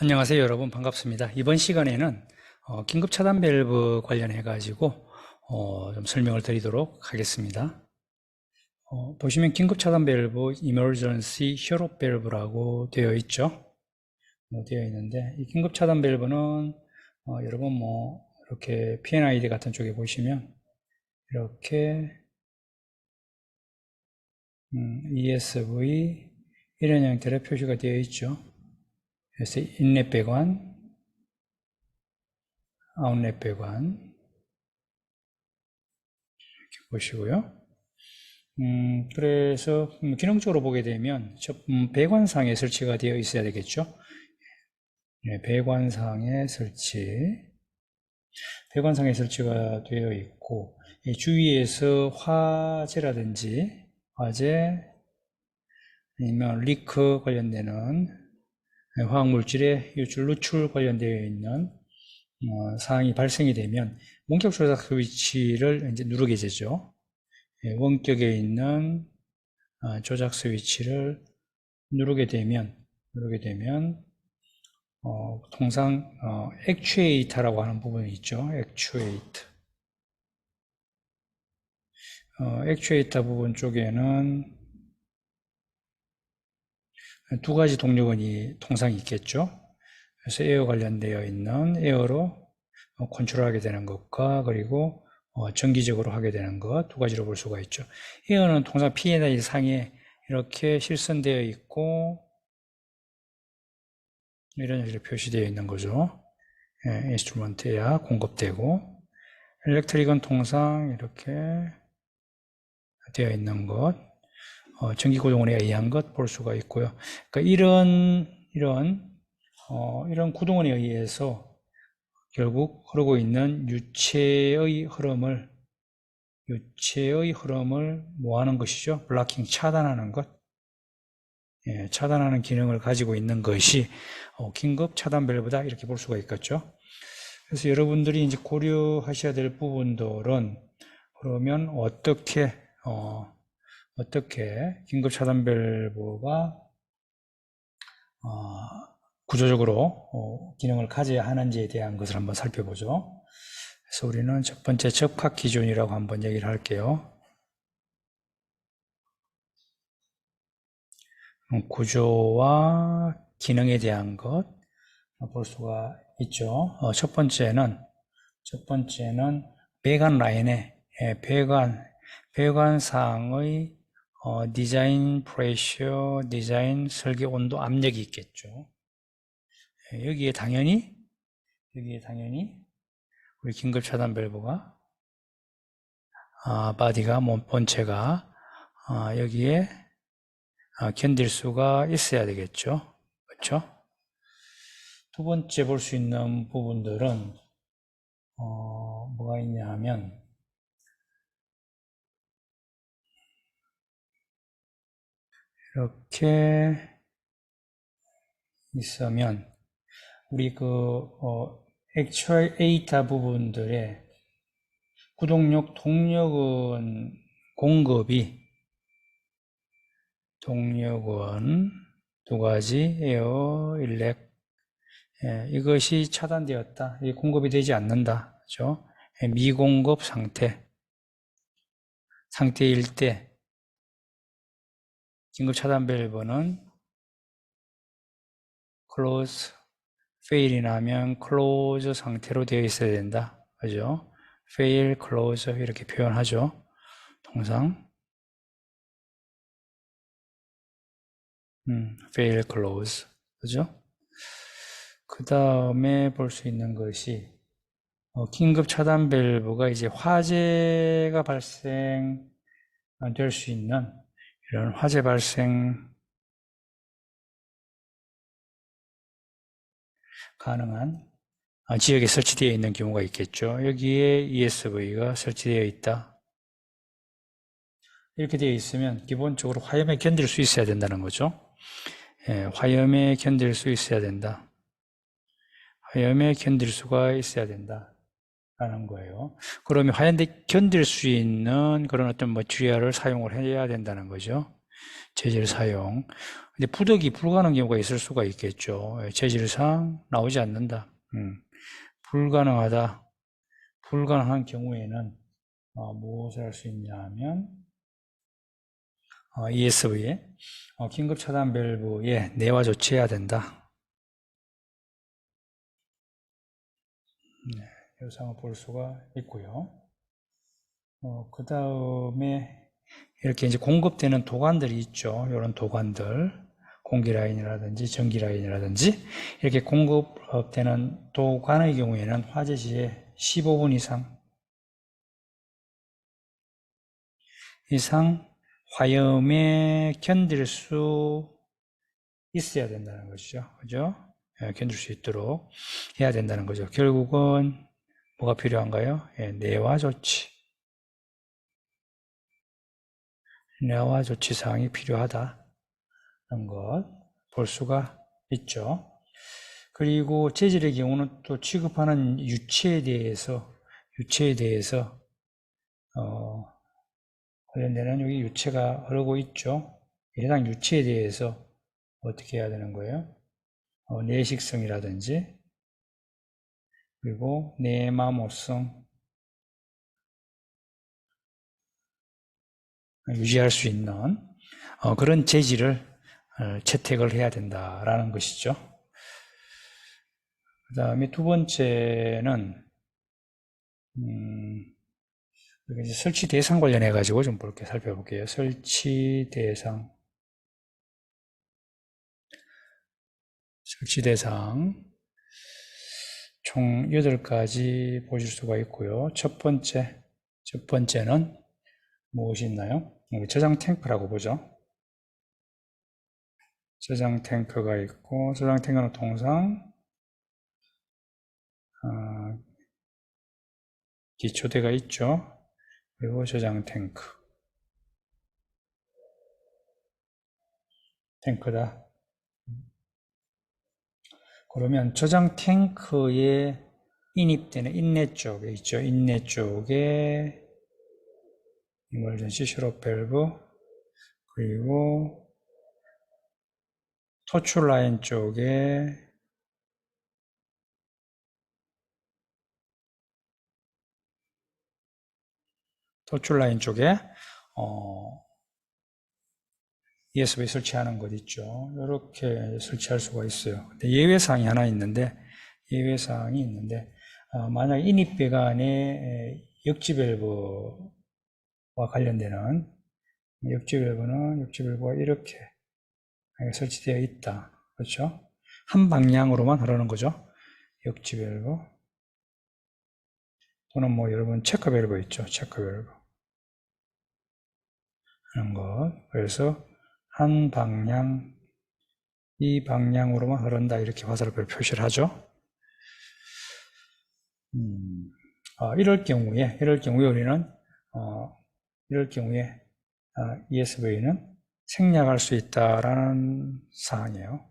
안녕하세요 여러분, 반갑습니다. 이번 시간에는 긴급 차단 밸브 관련해 가지고 좀 설명을 드리도록 하겠습니다. 보시면 긴급 차단 밸브 Emergency Shut-off Valve라고 되어 있죠. 되어 있는데 이 긴급 차단 밸브는 여러분 이렇게 P&ID 같은 쪽에 보시면 이렇게 ESV 이런 형태로 표시가 되어 있죠. 그래서 인렛 배관, 아웃렛 배관 이렇게 보시고요. 그래서 기능적으로 보게 되면 배관상에 설치가 되어 있어야 되겠죠. 네, 배관상에 설치가 되어 있고, 이 주위에서 화재라든지 아니면 리크 관련되는 화학물질의 유출, 누출 관련되어 있는 사항이 발생이 되면 원격 조작 스위치를 이제 누르게 되죠. 원격에 있는 조작 스위치를 누르게 되면 통상 액추에이터라고 하는 부분이 있죠. 액추에이터 부분 쪽에는 두 가지 동력원이 통상 있겠죠. 그래서 에어 관련되어 있는 에어로 컨트롤하게 되는 것과 그리고 정기적으로 하게 되는 것 두 가지로 볼 수가 있죠. 에어는 통상 P&ID 상에 이렇게 실선되어 있고 이런 식으로 표시되어 있는 거죠. 인스트루먼트야 공급되고, 일렉트릭은 통상 이렇게 되어 있는 것, 전기 구동원에 의한 것 볼 수가 있고요. 그러니까 이런 구동원에 의해서 결국 흐르고 있는 유체의 흐름을 뭐 하는 것이죠? 블락킹, 차단하는 것. 차단하는 기능을 가지고 있는 것이 긴급 차단 밸브다 이렇게 볼 수가 있겠죠. 그래서 여러분들이 이제 고려하셔야 될 부분들은 그러면 어떻게 긴급 차단 밸브가 구조적으로 기능을 가져야 하는지에 대한 것을 한번 살펴보죠. 그래서 우리는 첫 번째 접합 기준이라고 한번 얘기를 할게요. 구조와 기능에 대한 것 볼 수가 있죠. 첫 번째는 배관 라인에 배관상의 디자인 프레셔, 디자인 설계 온도 압력이 있겠죠. 여기에 당연히 우리 긴급 차단 밸브가 바디가 본체가 여기에 견딜 수가 있어야 되겠죠. 그렇죠? 두 번째 볼 수 있는 부분들은 뭐가 있냐 하면 이렇게 있으면 우리 액추에이터 부분들의 구동력, 동력은 동력은 두 가지, 에어, 일렉, 이것이 차단되었다. 공급이 되지 않는다. 그렇죠? 미공급 상태일 때 긴급 차단 밸브는 close, fail이 나면 close 상태로 되어 있어야 된다. 그죠? fail, close 이렇게 표현하죠. 통상 fail, close 그죠? 그 다음에 볼 수 있는 것이 긴급 차단 밸브가 이제 화재가 발생될 수 있는 이런 화재 발생 가능한 지역에 설치되어 있는 경우가 있겠죠. 여기에 ESV가 설치되어 있다. 이렇게 되어 있으면 기본적으로 화염에 견딜 수 있어야 된다는 거죠. 화염에 견딜 수 있어야 된다. 화염에 견딜 수가 있어야 된다. 라는 거예요. 그러면 화염에 견딜 수 있는 그런 어떤 머티리얼을 사용을 해야 된다는 거죠. 재질 사용. 근데 부득이 불가능한 경우가 있을 수가 있겠죠. 재질상 나오지 않는다. 불가능하다. 불가능한 경우에는 무엇을 할 수 있냐 하면 ESV에 긴급 차단 밸브에 내와 조치해야 된다. 네, 이 사항을 볼 수가 있고요. 그 다음에 이렇게 이제 공급되는 도관들이 있죠. 이런 도관들, 공기 라인이라든지 전기 라인이라든지 이렇게 공급되는 도관의 경우에는 화재 시에 15분 이상 화염에 견딜 수 있어야 된다는 것이죠. 그죠? 견딜 수 있도록 해야 된다는 거죠. 결국은 뭐가 필요한가요? 내와 조치. 내와 조치 사항이 필요하다는 것 볼 수가 있죠. 그리고 재질의 경우는 또 취급하는 유체에 대해서 관련되는 여기 유체가 흐르고 있죠. 해당 유체에 대해서 어떻게 해야 되는 거예요? 내식성이라든지 그리고 내마모성 유지할 수 있는 그런 재질을 채택을 해야 된다라는 것이죠. 그 다음에 두 번째는 이제 설치 대상 관련해 가지고 좀 살펴볼게요. 설치 대상 총 8가지 보실 수가 있고요. 첫 번째는 무엇이 있나요? 저장 탱크라고 보죠. 저장 탱크가 있고, 저장 탱크는 통상 기초대가 있죠. 그리고 저장 탱크다. 그러면 저장 탱크에 인입되는 인내 쪽에 있죠. 인내 쪽에 이멀전시 셔럿 밸브 그리고 토출 라인 쪽에 ESV 설치하는 것 있죠. 이렇게 설치할 수가 있어요. 근데 예외사항이 예외사항이 있는데, 만약 인입배관에 역지 밸브와 관련되는 역지 밸브가 이렇게 설치되어 있다. 그렇죠? 한 방향으로만 흐르는 거죠. 역지 밸브. 또는 여러분 체크 밸브 있죠. 체크 밸브. 이런 것. 그래서 한 방향, 이 방향으로만 흐른다. 이렇게 화살표를 표시를 하죠. 이럴 경우에 우리는, ESV는 생략할 수 있다라는 사항이에요.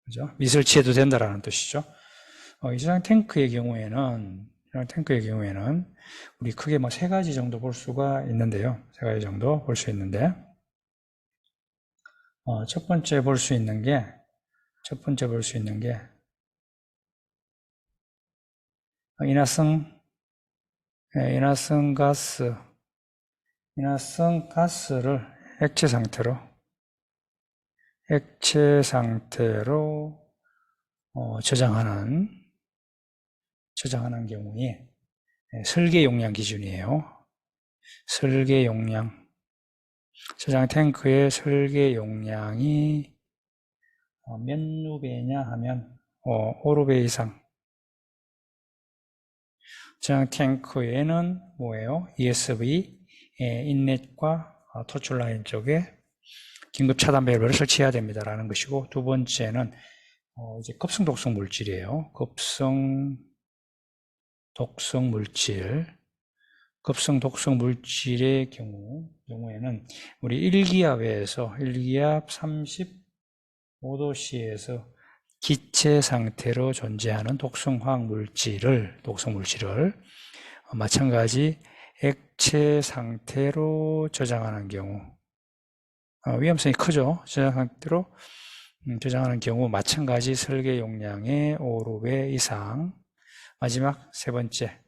그죠? 미설치해도 된다라는 뜻이죠. 이 저장 탱크의 경우에는 우리 크게 3가지 정도 볼 수가 있는데요. 3가지 정도 볼 수 있는데, 첫 번째 볼 수 있는 게, 인화성 가스를 액체 상태로 저장하는 경우에 설계 용량 기준이에요. 설계 용량. 저장 탱크의 설계 용량이 몇 루베냐 하면 5루베 이상. 저장 탱크에는 뭐예요? ESV 인넷과 토출 라인 쪽에 긴급 차단 밸브를 설치해야 됩니다라는 것이고, 두 번째는 이제 급성 독성 물질이에요. 급성 독성 물질의 경우에는 우리 1기압 35도씨에서 기체 상태로 존재하는 독성 물질을 마찬가지 액체 상태로 저장하는 경우, 위험성이 크죠. 저장 상태로 저장하는 경우 마찬가지 설계 용량의 5배 이상. 마지막 세 번째,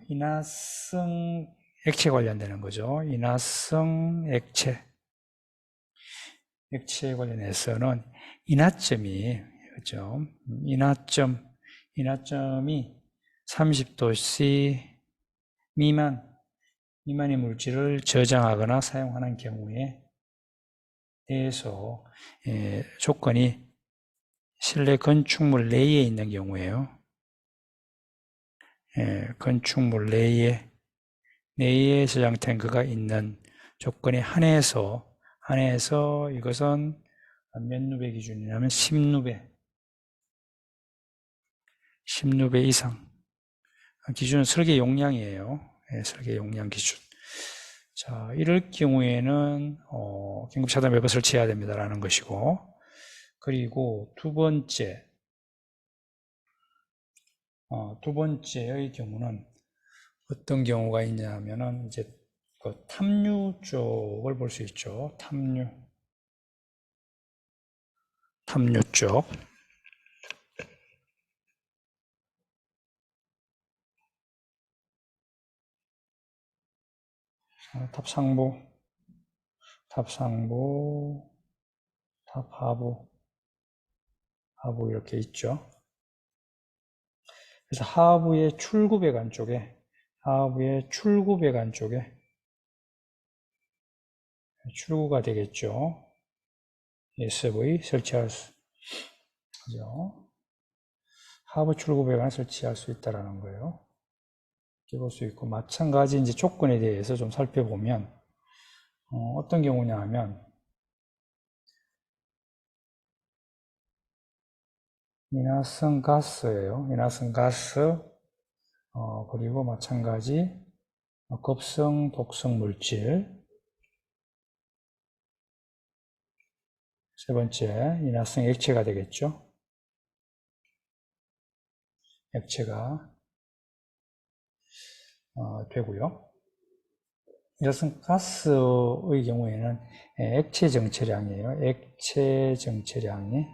인화성 액체 관련되는 거죠. 인화성 액체 관련해서는 인화점이, 그죠? 인화점이 30도씨 미만의 물질을 저장하거나 사용하는 경우에 대해서 조건이 실내 건축물 내에 있는 경우에요. 건축물 내에 저장 탱크가 있는 조건에 한해서 이것은 몇 누베 기준이냐면 10누베 이상. 기준은 설계 용량이에요. 설계 용량 기준. 자, 이럴 경우에는 긴급 차단 밸브 설치해야 됩니다라는 것이고, 그리고 두 번째의 경우는 어떤 경우가 있냐면은 이제 그 탐류 쪽을 볼 수 있죠. 탐류 쪽. 탑상부, 탑하부 이렇게 있죠. 그래서 하부의 출구배관 쪽에 출구가 되겠죠. SV 설치할 수, 그죠? 하부 출구배관을 설치할 수 있다라는 거예요. 이렇게 볼 수 있고, 마찬가지 이제 조건에 대해서 좀 살펴보면, 어떤 경우냐 하면, 인화성 가스예요. 인화성 가스, 그리고 마찬가지 급성, 독성 물질. 세 번째, 인화성 액체가 되겠죠. 액체가 되고요. 인화성 가스의 경우에는 액체 정체량이에요. 액체 정체량이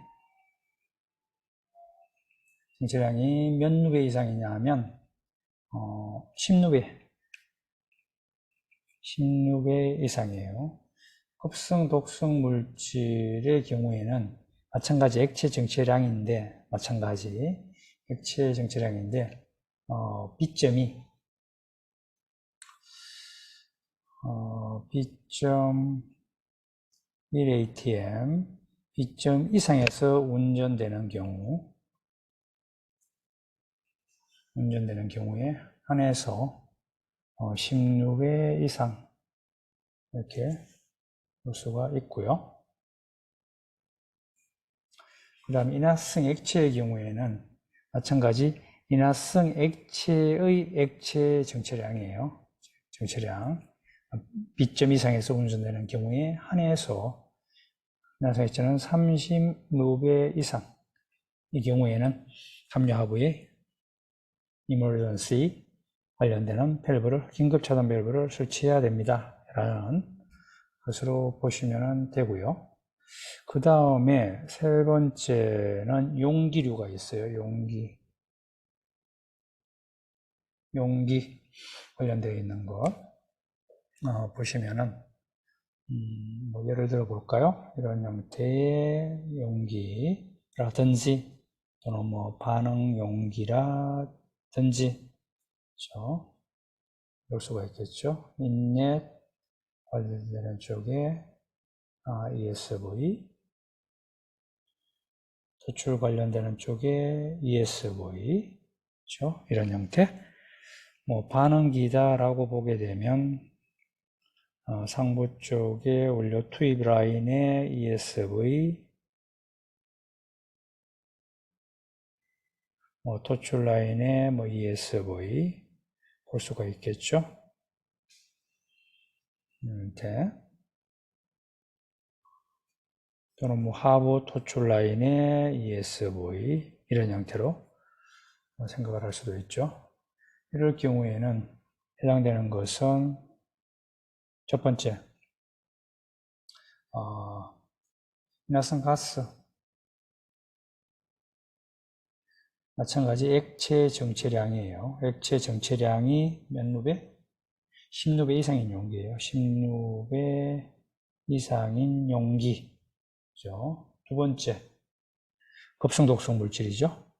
몇 누베 이상이냐 하면 10누베 이상이에요. 급성, 독성 물질의 경우에는 마찬가지 액체 정체량인데 B점이 B점 1atm B점 이상에서 운전되는 경우에 한해서 10누베 이상 이렇게 볼 수가 있고요. 그 다음에 인화성 액체의 경우에는 마찬가지 인화성 액체의 액체 정체량이에요. 정체량 B점 이상에서 운전되는 경우에 한해서 인화성 액체는 30누베 이상 이 경우에는 탐유하부에 emergency 관련되는 밸브를 긴급 차단 밸브를 설치해야 됩니다. 라는 것으로 보시면 되고요. 그 다음에 세 번째는 용기류가 있어요. 용기 관련되어 있는 것 보시면은 뭐 예를 들어 볼까요? 이런 형태의 용기라든지 또는 뭐 반응 용기라든지 그렇죠? 볼 수가 있겠죠. 인넷 관련되는 쪽에 ESV, 도출 관련되는 쪽에 ESV, 그렇죠? 이런 형태. 뭐 반응기다라고 보게 되면 상부 쪽에 원료 투입 라인에 ESV, 뭐 도출 라인에 뭐 ESV 볼 수가 있겠죠. 형태. 또는 뭐 하부 도출 라인에 ESV 이런 형태로 생각을 할 수도 있죠. 이럴 경우에는 해당되는 것은 첫 번째, 인화성가스, 마찬가지 액체 정체량이에요. 액체 정체량이 몇 루베? 10루베 이상인 용기예요. 10루베 이상인 용기. 그죠? 두 번째, 급성 독성 물질이죠.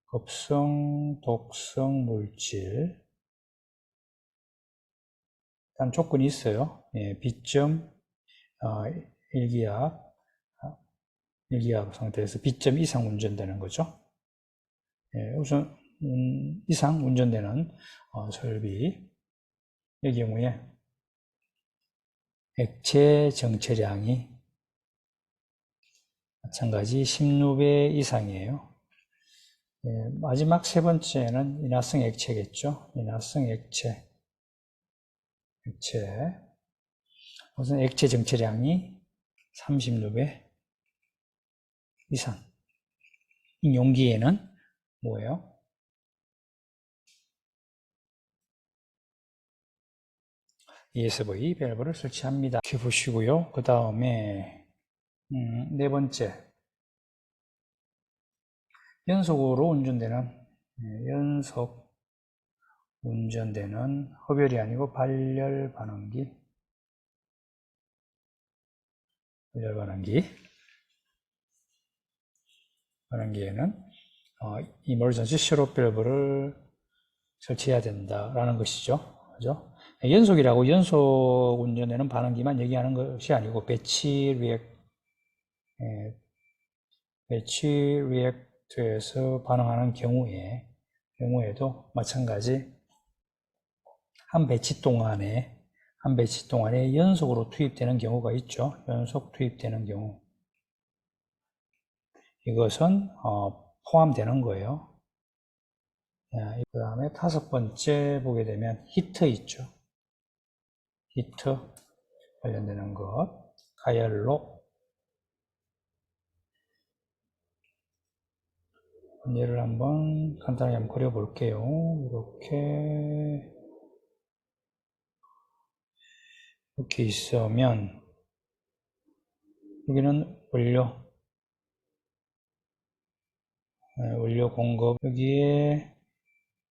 급성 독성 물질. 일단 조건이 있어요. 예, B점 일기압 상태에서 B점 이상 운전되는 거죠. 예, 우선 이상 운전되는 설비의 경우에 액체 정체량이 마찬가지 10루베 이상이에요. 예, 마지막 세 번째는 인화성 액체겠죠. 인화성 액체. 우선 액체 정체량이 30루베 이상. 이 용기에는 뭐예요? ESV 밸브를 설치합니다. 이렇게 보시고요. 그 다음에 네 번째, 연속 운전되는 흡열이 아니고 발열 반응기에는 emergency shut-off 밸브를 설치해야 된다라는 것이죠. 그죠? 연속 운전되는 반응기만 얘기하는 것이 아니고 배치 리액터에서 반응하는 경우에도 마찬가지 한 배치 동안에 연속으로 투입되는 경우가 있죠. 연속 투입되는 경우. 이것은 포함되는 거예요. 그 다음에 다섯 번째 보게 되면 히터 있죠. 히터 관련되는 것. 가열로 예를 한번 간단하게 한번 그려볼게요. 이렇게 있으면 여기는 원료 공급, 여기에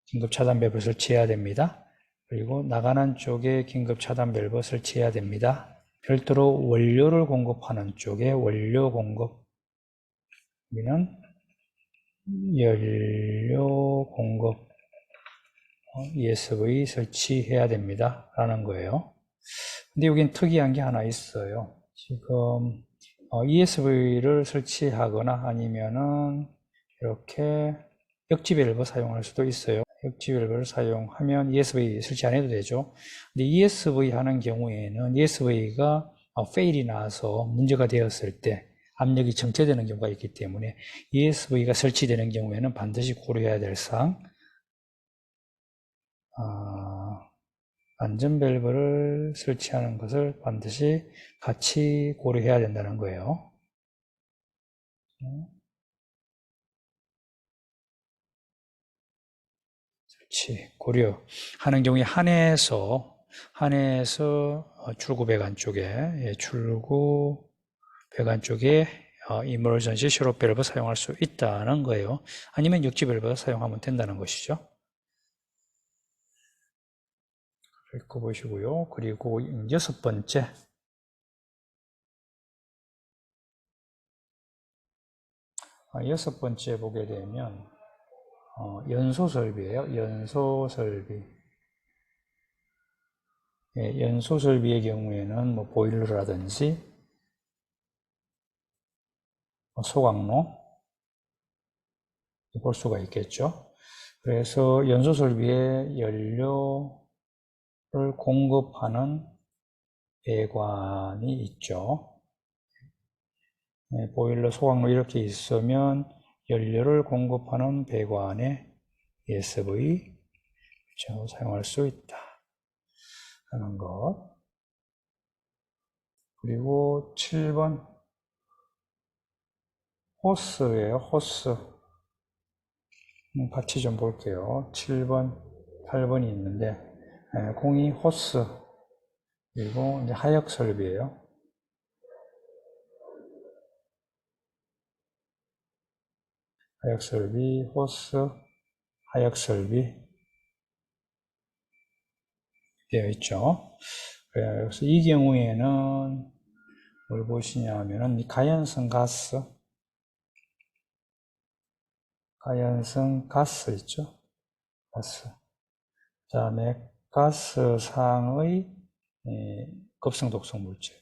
긴급 차단 밸브 설치해야 됩니다. 그리고 나가는 쪽에 긴급 차단 밸브 설치해야 됩니다. 별도로 원료를 공급하는 쪽에 원료 공급, 여기는 연료 공급 ESV 설치해야 됩니다 라는 거예요. 근데 여긴 특이한 게 하나 있어요. 지금 ESV를 설치하거나 아니면은 이렇게 역지 밸브 사용할 수도 있어요. 역지 밸브를 사용하면 ESV 설치 안 해도 되죠. 근데 ESV 하는 경우에는 ESV가 페일이 나서 문제가 되었을 때 압력이 정체되는 경우가 있기 때문에 ESV가 설치되는 경우에는 반드시 고려해야 될 사항, 안전 밸브를 설치하는 것을 반드시 같이 고려해야 된다는 거예요. 설치, 고려하는 경우에 한해서 출구 배관 쪽에 emergency shut-off 밸브 사용할 수 있다는 거예요. 아니면 역지 밸브 사용하면 된다는 것이죠. 읽고 보시고요. 그리고 여섯 번째, 보게 되면 연소 설비예요. 연소 설비의 경우에는 뭐 보일러라든지 소각로 볼 수가 있겠죠. 그래서 연소 설비에 연료를 공급하는 배관이 있죠. 보일러, 소각로 이렇게 있으면 연료를 공급하는 배관에 ESV 사용할 수 있다 하는 것. 그리고 7번 호스예요. 호스. 같이 좀 볼게요. 7번, 8번이 있는데 공이 호스, 그리고 이제 하역 설비예요. 하역 설비, 호스, 하역 설비 되어 있죠. 그래서 이 경우에는 뭘 보시냐 하면은 이 가연성 가스 있죠? 가스. 그 다음에 가스상의 급성 독성 물질.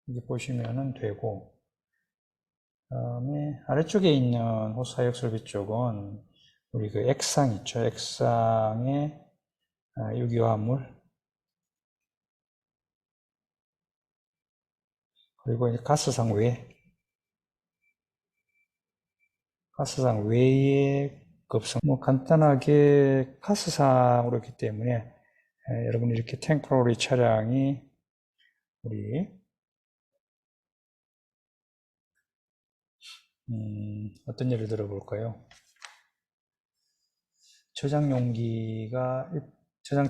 이렇게 보시면은 되고, 그 다음에 아래쪽에 있는 호수하역설비 쪽은 우리 그 액상 있죠? 액상의 유기화합물. 그리고 이제 가스상 외의 급성. 뭐 간단하게 가스상으로 있기 때문에 여러분 이렇게 탱크로리 차량이 우리 어떤 예를 들어볼까요? 저장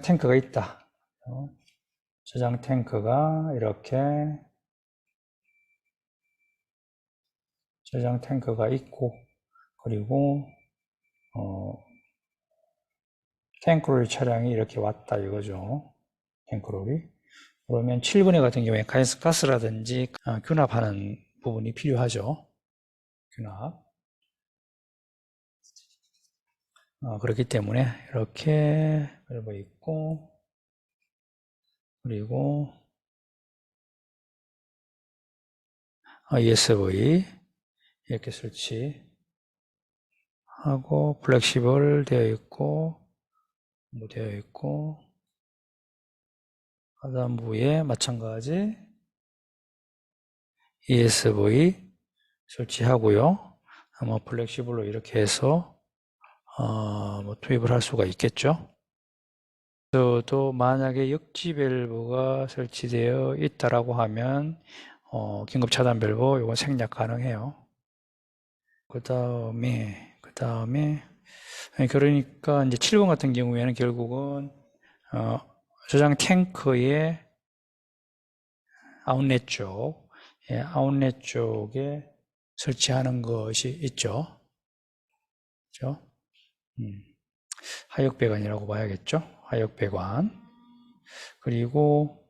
탱크가 있다. 저장 탱크가 이렇게 저장 탱크가 있고, 그리고 탱크로리 차량이 이렇게 왔다 이거죠. 탱크로리. 그러면 7번에 같은 경우에 가스라든지 균합하는 부분이 필요하죠. 균합. 그렇기 때문에 이렇게 밸브 있고, 그리고 ESV 이렇게 설치하고 플렉시블 되어 있고 하단부에 마찬가지 ESV 설치하고요. 플렉시블로 이렇게 해서 투입을 할 수가 있겠죠. 또 만약에 역지 밸브가 설치되어 있다라고 하면 긴급 차단 밸브 이거 생략 가능해요. 그 다음에 그러니까 이제 7번 같은 경우에는 결국은 저장 탱크의 아웃렛 쪽에 설치하는 것이 있죠. 그렇죠? 하역배관이라고 봐야겠죠. 하역배관. 그리고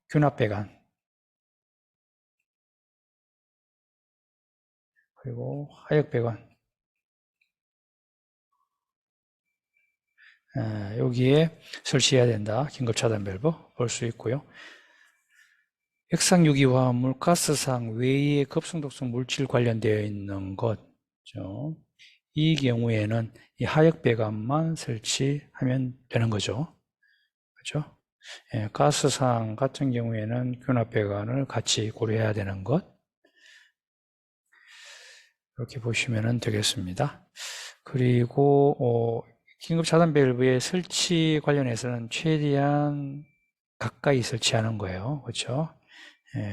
균합배관. 그리고 하역배관. 여기에 설치해야 된다. 긴급차단 밸브 볼 수 있고요. 액상유기화합물 가스상 외의 급성독성 물질 관련되어 있는 것죠. 이 경우에는 이 하역배관만 설치하면 되는 거죠. 그렇죠? 가스상 같은 경우에는 균합배관을 같이 고려해야 되는 것. 이렇게 보시면 되겠습니다. 그리고 긴급차단 밸브의 설치 관련해서는 최대한 가까이 설치하는 거예요. 그렇죠?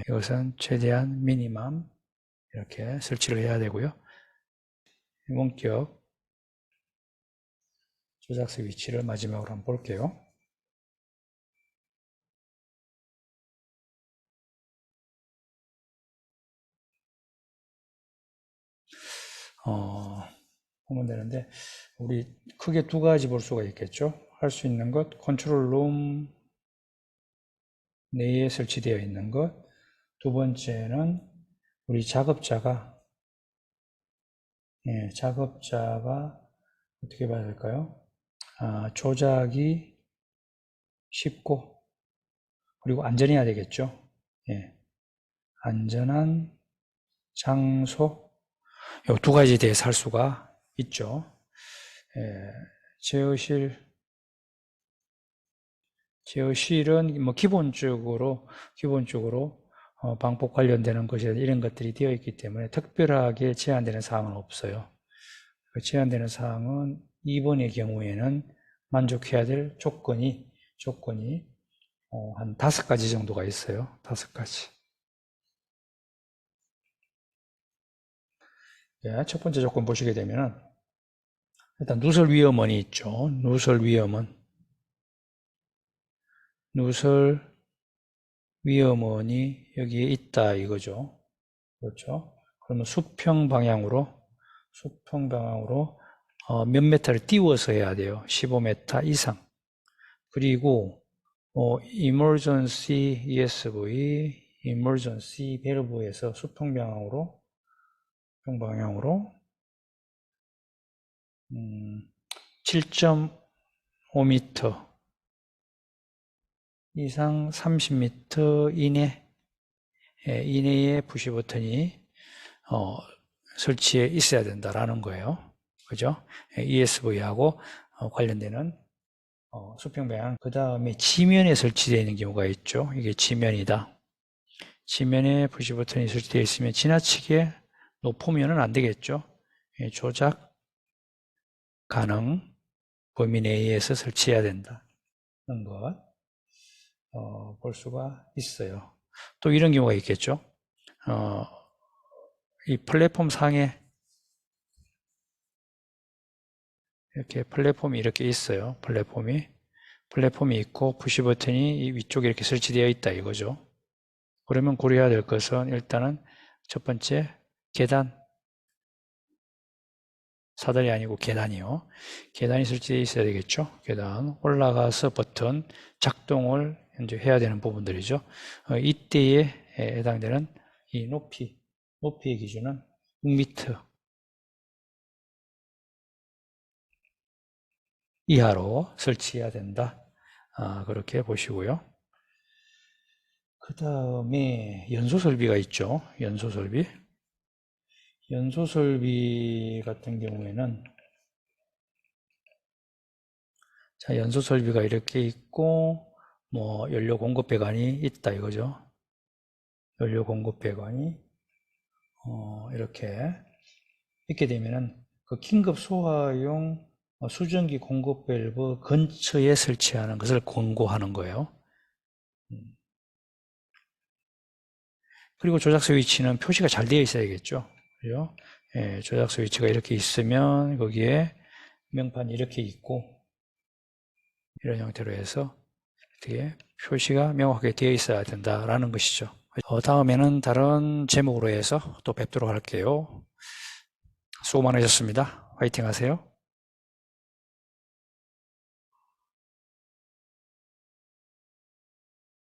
이것은 최대한 미니멈 이렇게 설치를 해야 되고요. 원격 조작석 위치를 마지막으로 한번 볼게요. 보면 되는데 우리 크게 두 가지 볼 수가 있겠죠. 할 수 있는 것, 컨트롤 룸 내에 설치되어 있는 것. 두 번째는 우리 작업자가 어떻게 봐야 될까요? 조작이 쉽고 그리고 안전해야 되겠죠. 안전한 장소, 이 두 가지에 대해서 할 수가 있죠. 제어실은 뭐 기본적으로 방폭 관련되는 것이 이런 것들이 되어 있기 때문에 특별하게 제한되는 사항은 없어요. 그 제한되는 사항은 2번의 경우에는 만족해야 될 조건이 한 5가지 정도가 있어요. 5가지. 예, 첫 번째 조건 보시게 되면은 일단 누설 위험원이 있죠. 누설 위험원이 여기에 있다 이거죠. 그렇죠. 그러면 수평 방향으로 몇 메타를 띄워서 해야 돼요. 15m 이상. 그리고 emergency ESV, emergency 밸브에서 수평 방향으로 7.5m 이상 30m 이내에 푸시 버튼이 설치해 있어야 된다라는 거예요. 그죠? ESV하고 관련되는 수평 방향. 그 다음에 지면에 설치되어 있는 경우가 있죠. 이게 지면이다. 지면에 푸시 버튼이 설치되어 있으면 지나치게 높으면 안 되겠죠. 조작 가능 범위 내에서 설치해야 된다는 것 볼 수가 있어요. 또 이런 경우가 있겠죠. 이 플랫폼 상에 이렇게 플랫폼이 이렇게 있어요. 플랫폼이 있고 푸시 버튼이 이 위쪽에 이렇게 설치되어 있다 이거죠. 그러면 고려해야 될 것은 일단은 첫 번째 계단, 사다리 아니고 계단이요. 계단이 설치되어 있어야 되겠죠. 계단 올라가서 버튼 작동을 이제 해야 되는 부분들이죠. 이때에 해당되는 이 높이의 기준은 6m 이하로 설치해야 된다. 그렇게 보시고요. 그 다음에 연소 설비가 있죠. 연소 설비 같은 경우에는 자, 연소 설비가 이렇게 있고 연료 공급 배관이 있다 이거죠. 연료 공급 배관이 이렇게 있게 되면은 그 긴급 소화용 수증기 공급 밸브 근처에 설치하는 것을 권고하는 거예요. 그리고 조작 스위치는 표시가 잘 되어 있어야겠죠. 그죠? 예, 조작 스위치가 이렇게 있으면 거기에 명판이 이렇게 있고 이런 형태로 해서 어떻게 표시가 명확하게 되어 있어야 된다라는 것이죠. 다음에는 다른 제목으로 해서 또 뵙도록 할게요. 수고 많으셨습니다. 화이팅 하세요.